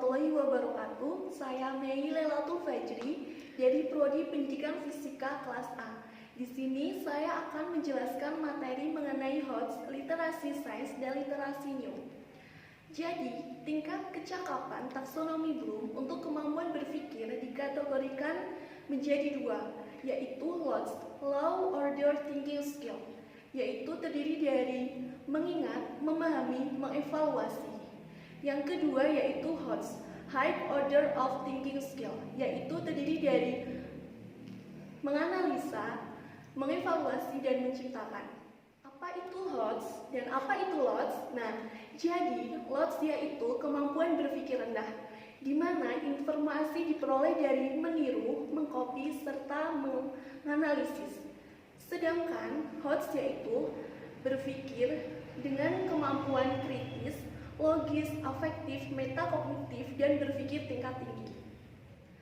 warahmatullahi wabarakatuh. Saya Mei Lailatul Fajri dari Prodi Pendidikan Fisika kelas A. Di sini saya akan menjelaskan materi mengenai HOTS, literasi sains dan literasi new. Jadi, tingkat kecakapan taksonomi Bloom untuk kemampuan berpikir dikategorikan menjadi dua, yaitu LOTS, Low Order Thinking Skill, yaitu terdiri dari mengingat, memahami, mengevaluasi. Yang kedua yaitu HOTS, High Order of Thinking Skill, yaitu terdiri dari menganalisa, mengevaluasi, dan menciptakan. Apa itu HOTS dan apa itu LOTS? Nah, jadi LOTS yaitu kemampuan berpikir rendah, di mana informasi diperoleh dari meniru, mengcopy, serta menganalisis. Sedangkan HOTS yaitu berpikir dengan kemampuan kritis, logis, afektif, metakognitif, dan berpikir tingkat tinggi.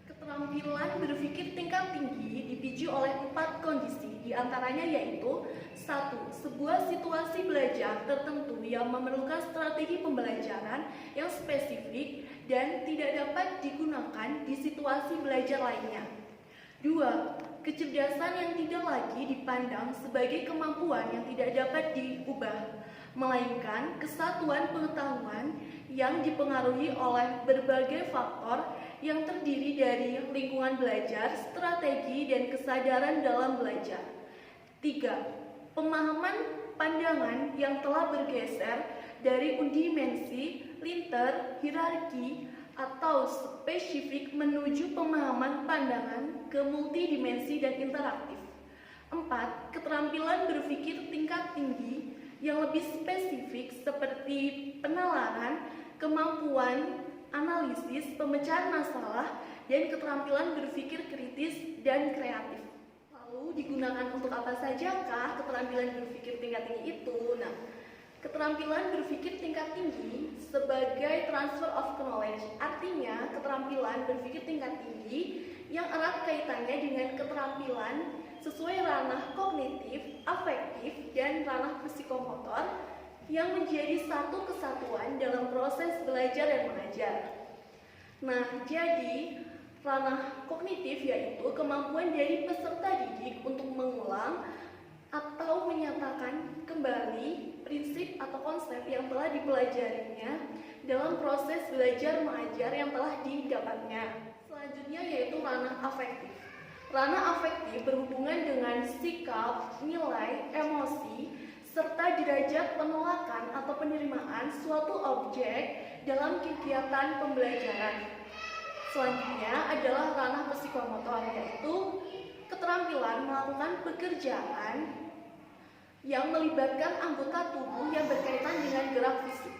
Keterampilan berpikir tingkat tinggi dipicu oleh 4 kondisi, diantaranya yaitu 1. Sebuah situasi belajar tertentu yang memerlukan strategi pembelajaran yang spesifik dan tidak dapat digunakan di situasi belajar lainnya. 2. Kecerdasan yang tidak lagi dipandang sebagai kemampuan yang tidak dapat diubah, melainkan kesatuan pengetahuan yang dipengaruhi oleh berbagai faktor yang terdiri dari lingkungan belajar, strategi, dan kesadaran dalam belajar. 3. Pemahaman pandangan yang telah bergeser dari dimensi, linter, hierarki, atau spesifik menuju pemahaman pandangan ke multidimensi dan interaktif. 4. Keterampilan berpikir tingkat tinggi yang lebih spesifik seperti penalaran, kemampuan analisis, pemecahan masalah, dan keterampilan berpikir kritis dan kreatif. Lalu digunakan untuk apa sajakah keterampilan berpikir tingkat tinggi itu? Nah, keterampilan berpikir tingkat tinggi sebagai transfer of knowledge, artinya keterampilan berpikir tingkat tinggi yang erat kaitannya dengan keterampilan sesuai ranah kognitif, afektif, dan ranah psikomotor yang menjadi satu kesatuan dalam proses belajar dan mengajar. Nah, jadi ranah kognitif yaitu kemampuan dari peserta didik untuk mengulang atau menyatakan kembali prinsip atau konsep yang telah dipelajarinya dalam proses belajar mengajar yang telah didapatnya. Selanjutnya yaitu ranah afektif. Ranah afektif berhubungan dengan sikap, nilai, emosi, serta derajat penolakan atau penerimaan suatu objek dalam kegiatan pembelajaran. Selanjutnya adalah ranah psikomotor, yaitu keterampilan melakukan pekerjaan yang melibatkan anggota tubuh yang berkaitan dengan gerak fisik.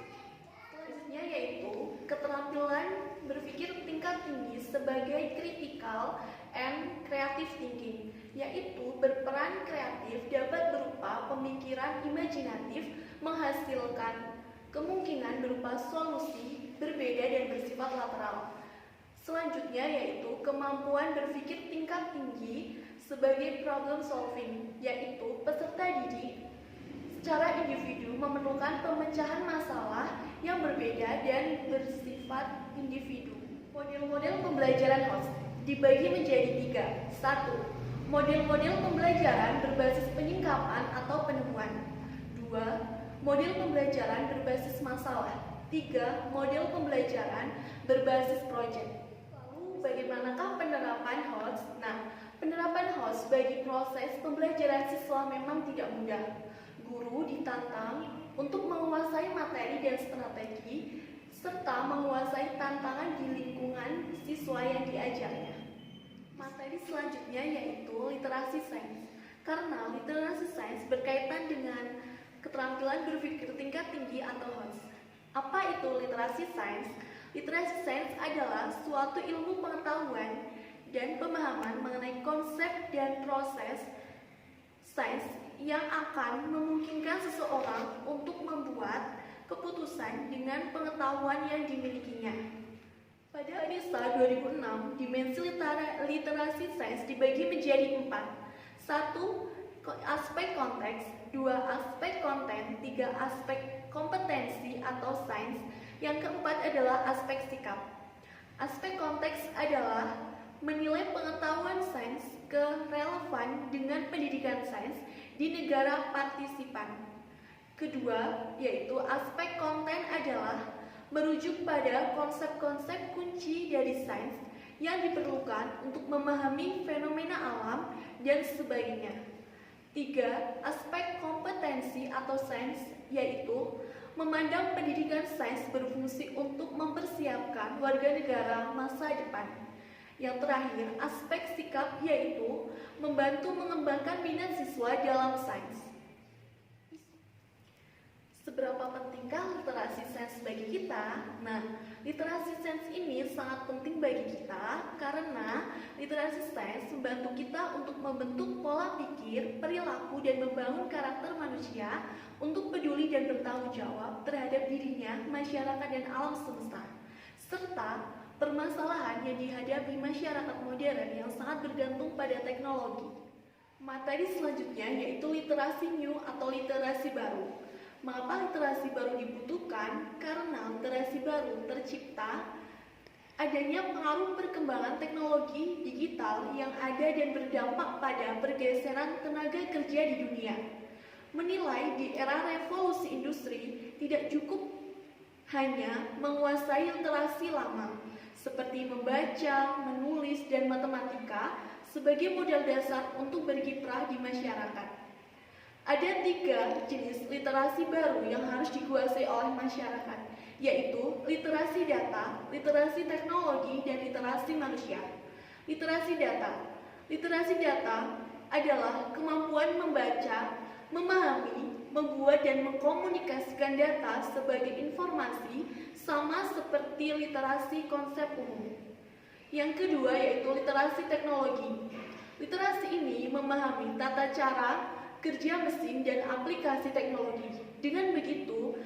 Selanjutnya yaitu keterampilan berpikir tingkat tinggi sebagai critical and creative thinking, yaitu berperan kreatif dapat berupa pemikiran imajinatif menghasilkan kemungkinan berupa solusi berbeda dan bersifat lateral. Selanjutnya yaitu kemampuan berpikir tingkat tinggi sebagai problem solving, yaitu peserta didik secara individu memerlukan pemecahan masalah yang berbeda dan bersifat individu. Model-model pembelajaran HOTS dibagi menjadi 3. 1. Model-model pembelajaran berbasis penyingkapan atau penemuan. 2. Model pembelajaran berbasis masalah. 3. Model pembelajaran berbasis proyek. Lalu bagaimanakah penerapan HOTS? Nah, penerapan HOTS bagi proses pembelajaran siswa memang tidak mudah. Guru ditantang untuk menguasai materi dan strategi, serta menguasai tantangan di lingkungan siswa yang diajarnya. Materi selanjutnya yaitu literasi sains. Karena literasi sains berkaitan dengan keterampilan berpikir tingkat tinggi atau HOTS. Apa itu literasi sains? Literasi sains adalah suatu ilmu pengetahuan dan pemahaman mengenai konsep dan proses sains yang akan memungkinkan seseorang untuk membuat keputusan dengan pengetahuan yang dimilikinya. Pada PISA 2006, dimensi literasi sains dibagi menjadi 4. 1. Aspek konteks, 2. Aspek konten, 3. Aspek kompetensi atau sains, yang keempat adalah aspek sikap. Aspek konteks adalah menilai pengetahuan sains kerelevan dengan pendidikan sains di negara partisipan. Kedua, yaitu aspek konten adalah merujuk pada konsep-konsep kunci dari sains yang diperlukan untuk memahami fenomena alam dan sebagainya. Tiga, aspek kompetensi atau sains, yaitu memandang pendidikan sains berfungsi untuk mempersiapkan warga negara masa depan. Yang terakhir, aspek sikap, yaitu membantu mengembangkan minat siswa dalam sains. Seberapa pentingkah literasi sains bagi kita? Nah, literasi sains ini sangat penting bagi kita karena literasi sains membantu kita untuk membentuk pola pikir, perilaku, dan membangun karakter manusia untuk peduli dan bertanggung jawab terhadap dirinya, masyarakat, dan alam semesta, serta permasalahan yang dihadapi masyarakat modern yang sangat bergantung pada teknologi. Materi selanjutnya yaitu literasi new atau literasi baru. Mengapa literasi baru dibutuhkan? Karena literasi baru tercipta adanya pengaruh perkembangan teknologi digital yang ada dan berdampak pada pergeseran tenaga kerja di dunia. Menilai di era revolusi industri tidak cukup hanya menguasai literasi lama, seperti membaca, menulis, dan matematika sebagai modal dasar untuk berkiprah di masyarakat. Ada 3 jenis literasi baru yang harus dikuasai oleh masyarakat, yaitu literasi data, literasi teknologi, dan literasi manusia. Literasi data. Literasi data adalah kemampuan membaca, memahami, membuat, dan mengkomunikasikan data sebagai informasi sama seperti literasi konsep umum. Yang kedua yaitu literasi teknologi. Literasi ini memahami tata cara kerja mesin dan aplikasi teknologi. Dengan begitu,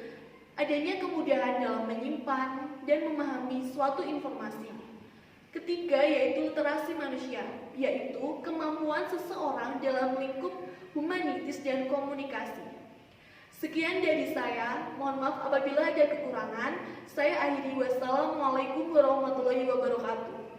adanya kemudahan dalam menyimpan dan memahami suatu informasi. Ketiga yaitu literasi manusia, yaitu kemampuan seseorang dalam lingkup humanitis dan komunikasi. Sekian dari saya, mohon maaf apabila ada kekurangan. Saya akhiri, wassalamualaikum warahmatullahi wabarakatuh.